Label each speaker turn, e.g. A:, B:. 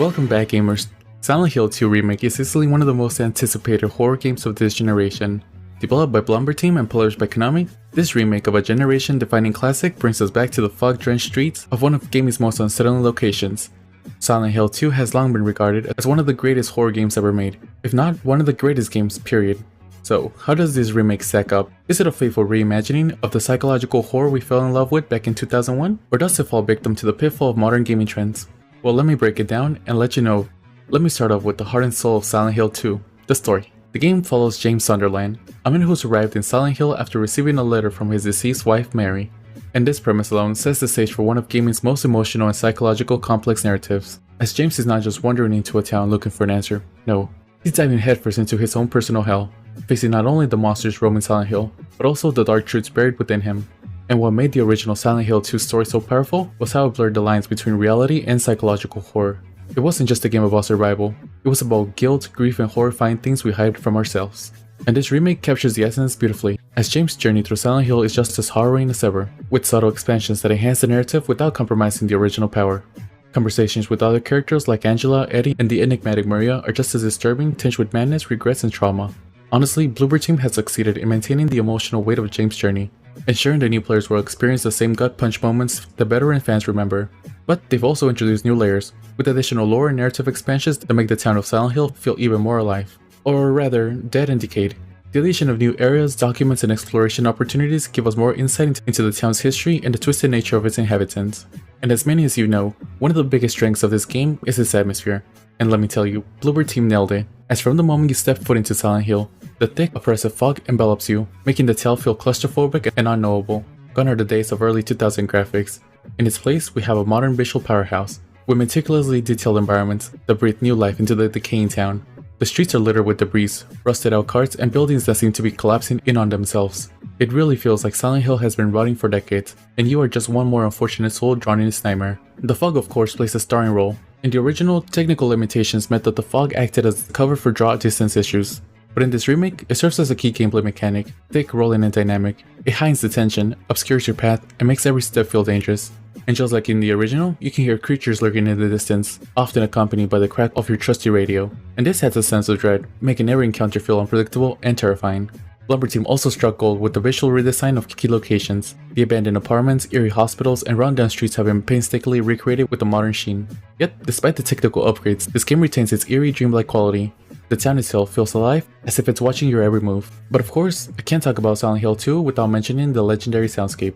A: Welcome back, gamers. Silent Hill 2 Remake is easily one of the most anticipated horror games of this generation. Developed by Blumber Team and published by Konami, this remake of a generation-defining classic brings us back to the fog-drenched streets of one of gaming's most unsettling locations. Silent Hill 2 has long been regarded as one of the greatest horror games ever made, if not one of the greatest games, period. So, how does this remake stack up? Is it a faithful reimagining of the psychological horror we fell in love with back in 2001? Or does it fall victim to the pitfall of modern gaming trends? Well, let me break it down and let you know. Let me start off with the heart and soul of Silent Hill 2, the story. The game follows James Sunderland, a man who's arrived in Silent Hill after receiving a letter from his deceased wife, Mary. And this premise alone sets the stage for one of gaming's most emotional and psychological complex narratives, as James is not just wandering into a town looking for an answer. No, he's diving headfirst into his own personal hell, facing not only the monsters roaming Silent Hill, but also the dark truths buried within him. And what made the original Silent Hill 2 story so powerful was how it blurred the lines between reality and psychological horror. It wasn't just a game about survival, it was about guilt, grief, and horrifying things we hide from ourselves. And this remake captures the essence beautifully, as James' journey through Silent Hill is just as harrowing as ever, with subtle expansions that enhance the narrative without compromising the original power. Conversations with other characters like Angela, Eddie, and the enigmatic Maria are just as disturbing, tinged with madness, regrets, and trauma. Honestly, Bloober Team has succeeded in maintaining the emotional weight of James' journey, ensuring the new players will experience the same gut punch moments the veteran fans remember. But they've also introduced new layers, with additional lore and narrative expansions that make the town of Silent Hill feel even more alive. Or rather, dead and decayed. The addition of new areas, documents, and exploration opportunities give us more insight into the town's history and the twisted nature of its inhabitants. And as many as you know, one of the biggest strengths of this game is its atmosphere. And let me tell you, Bloober Team nailed it, as from the moment you step foot into Silent Hill, the thick, oppressive fog envelops you, making the tale feel claustrophobic and unknowable. Gone are the days of early 2000 graphics. In its place, we have a modern visual powerhouse, with meticulously detailed environments that breathe new life into the decaying town. The streets are littered with debris, rusted out carts, and buildings that seem to be collapsing in on themselves. It really feels like Silent Hill has been rotting for decades, and you are just one more unfortunate soul drawn in its nightmare. The fog, of course, plays a starring role. In the original, technical limitations meant that the fog acted as cover for draw distance issues. But in this remake, it serves as a key gameplay mechanic, thick, rolling, and dynamic. It hides the tension, obscures your path, and makes every step feel dangerous. And just like in the original, you can hear creatures lurking in the distance, often accompanied by the crack of your trusty radio. And this adds a sense of dread, making every encounter feel unpredictable and terrifying. Blumber Team also struck gold with the visual redesign of key locations. The abandoned apartments, eerie hospitals, and rundown streets have been painstakingly recreated with a modern sheen. Yet, despite the technical upgrades, this game retains its eerie, dreamlike quality. The town itself feels alive, as if it's watching your every move. But of course, I can't talk about Silent Hill 2 without mentioning the legendary soundscape.